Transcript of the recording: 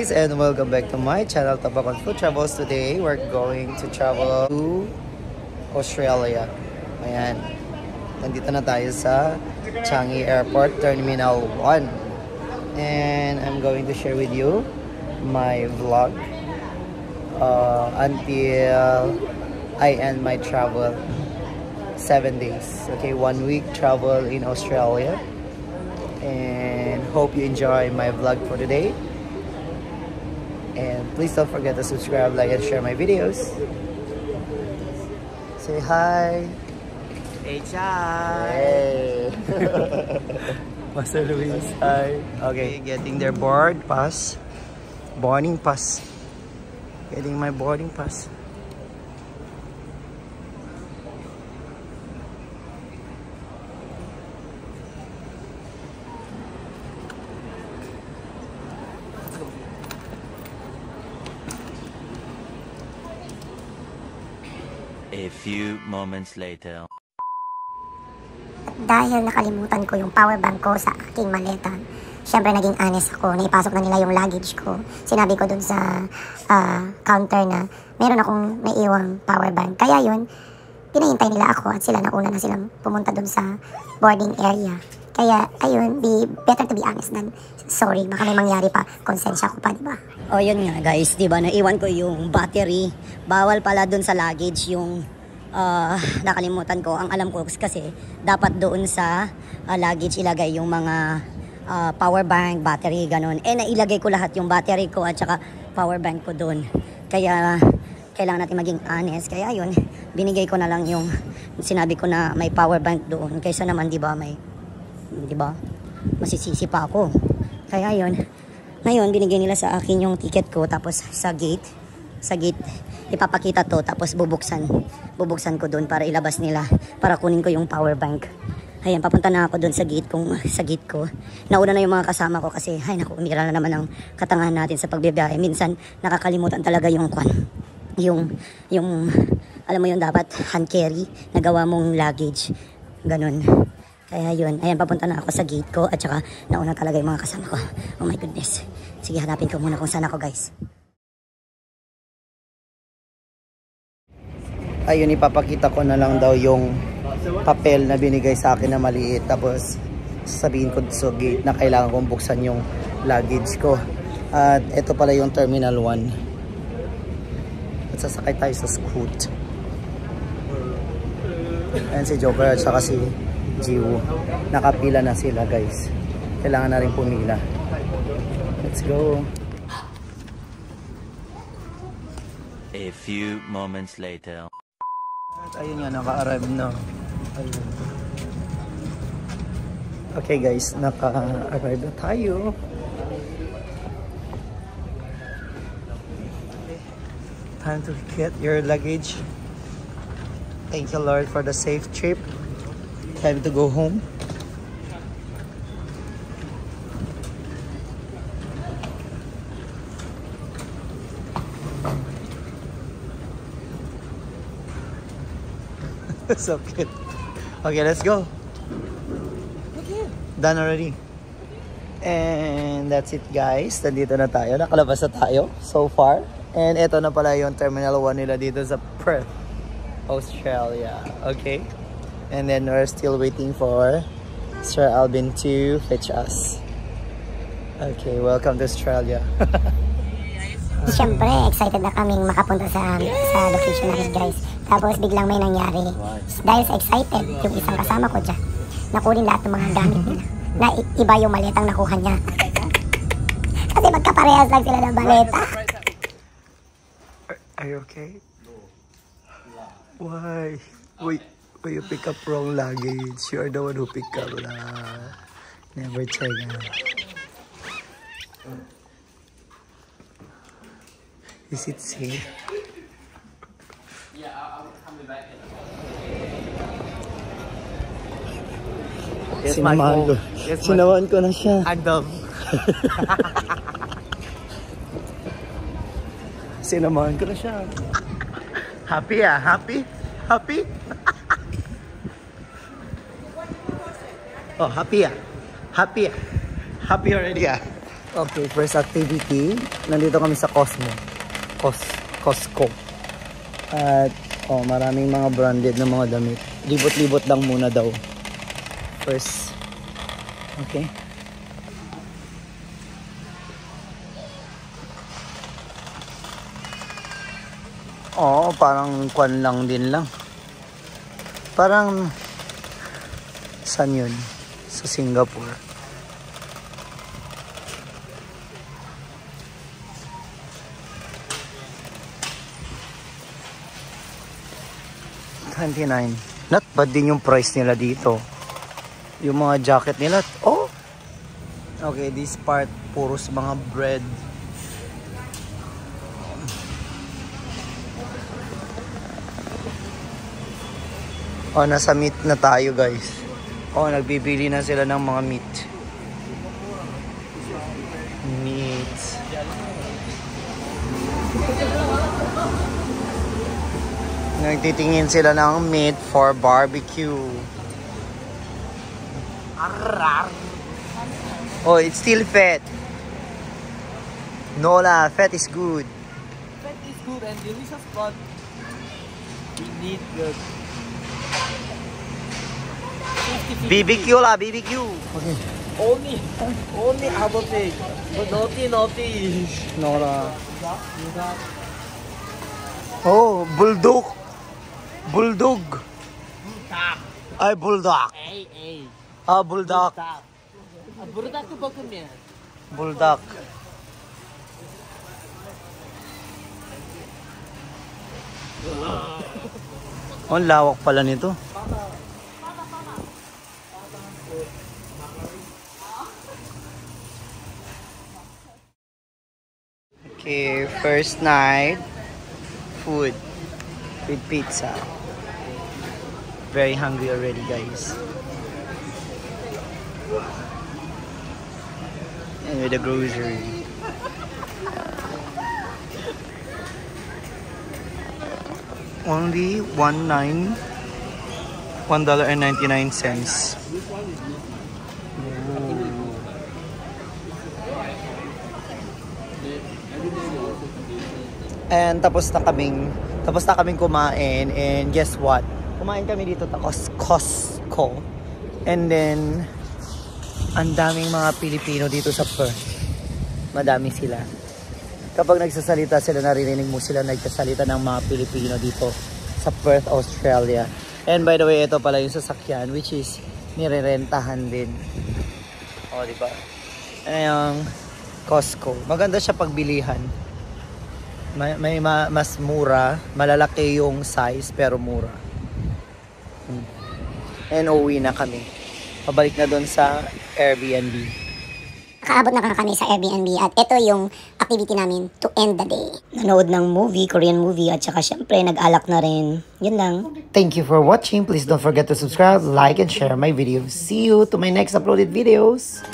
guys, and welcome back to my channel, Tabakon Food Travels. Today, we're going to travel to Australia. Ayan. Nandito na tayo sa Changi Airport, Terminal 1. And I'm going to share with you my vlog until I end my travel. 7 days. Okay, 1 week travel in Australia. And hope you enjoy my vlog for today. And please don't forget to subscribe, like, and share my videos. Say hi. Hey, Chai. Hey. Master Luis, hi. Okay, getting their boarding pass. Getting my boarding pass. A few moments later. Dahil nakalimutan ko yung power bank ko sa aking maleta, syempre naging honest ako. Naipasok na nila yung luggage ko. Sinabi ko dun sa counter na meron akong naiiwang power bank. Kaya yun, pinahintay nila ako at sila nauna na silang pumunta dun sa boarding area. Kaya, ayun, better to be honest than sorry. Baka may mangyari pa. Konsensya ko pa, diba? O yun nga guys, diba, naiwan ko yung battery. Bawal pala dun sa luggage yung nakalimutan ko. Ang alam ko kasi dapat doon sa luggage ilagay yung mga power bank, battery, ganun. Eh nailagay ko lahat yung battery ko at saka power bank ko doon. Kaya kailangan natin maging honest. Kaya yun, binigay ko na lang yung sinabi ko na may power bank doon. Kaysa naman diba masisisi pa ako. Kaya yun, ngayon binigay nila sa akin yung ticket ko, tapos sa gate ipapakita to, tapos bubuksan ko doon para ilabas nila, para kunin ko yung power bank. Ayan, papunta na ako doon sa gate ko. Nauna na yung mga kasama ko kasi ay naku, umira na naman ang katangahan natin sa pagbibiyahe. Minsan nakakalimutan talaga yung alam mo yun, dapat hand carry, nagawa mong luggage, ganun. Kaya yun, ayan, papunta na ako sa gate ko at saka nauna talaga yung mga kasama ko. Oh my goodness. Sige, hanapin ko muna kung saan ako, guys. Ayun, ipapakita ko na lang daw yung papel na binigay sa akin na maliit. Tapos sabihin ko sa gate na kailangan kong buksan yung luggage ko. At ito pala yung Terminal 1. At sasakay tayo sa Scoot. Ayan si Joker at saka si Jiwoo. Nakapila na sila, guys. Kailangan na rin pumila. Let's go. A few moments later. At ayun nga, naka-arrive na. Ayun. Okay guys, naka-arrive na tayo. Time to get your luggage. Thank you, Lord, for the safe trip. Time to go home. So cute. Okay, let's go. Okay. Done already. And that's it, guys. Nandito na tayo. Nakalabas na tayo so far. And ito na pala yung Terminal 1 nila dito sa Perth, Australia. Okay. And then we're still waiting for Sir Alvin to fetch us. Okay, welcome to Australia. Siyempre, excited na kaming makapunta sa location natin, guys. Tapos biglang may nangyari. Dahil sa excited, yung isang kasama ko dyan, nakunin lahat ng mga gamit nila. Na iba yung maletang nakuha niya. Kasi magkaparehas lang sila ng maleta. Are you okay? Why? Wait, you pick up wrong luggage. You are the one who pick up Never check. Is it safe? Yeah, I'll come back. Sinamahan ko na siya. Andam. Sinamahan ko na siya. Happy ah? Happy? Happy? Oh, happy ah? Happy ah? Happy already ah? Okay, first activity. Nandito kami sa Costco. At maraming mga branded na mga damit. Libot-libot lang muna daw. First. Okay. Parang kwan lang din lang. Parang saan yun? Sa Singapore. $29. Not bad din yung price nila dito. Yung mga jacket nila. Okay, this part puros mga bread. Nasa meat na tayo, guys. Nagbibili na sila ng mga meat. Meat. Nagtitingin sila ng meat for barbecue. It's still fat. No lah, fat is good. Fat is good and delicious, but we need the BBQ lah, BBQ. Okay. only our thing, but naughty. No lah. Bulldog. Ay, bulldog. Bulldog. Burada ko bakın ya. Bulldog. Ang lawak pala nito. Okay, first night food with pizza. Very hungry already, guys. And with the grocery. Only $1.99. And tapos na kaming kumain, and guess what? Kumain kami dito sa Costco. And then ang daming mga Pilipino dito sa Perth. Madami sila. Kapag nagsasalita sila, naririnig mo sila nagsasalita ng mga Pilipino dito sa Perth, Australia. And by the way, ito pala yung sasakyan, which is nirerentahan din. Diba? Ayang Costco. Maganda siya pagbilihan. May mas mura, malalaki yung size pero mura. And uwi na kami. Pabalik na doon sa Airbnb. Nakaabot na kami sa Airbnb at ito yung activity namin to end the day. Nanood ng movie, Korean movie, at saka syempre nag-alak na rin. Yun lang. Thank you for watching. Please don't forget to subscribe, like, and share my videos. See you to my next uploaded videos.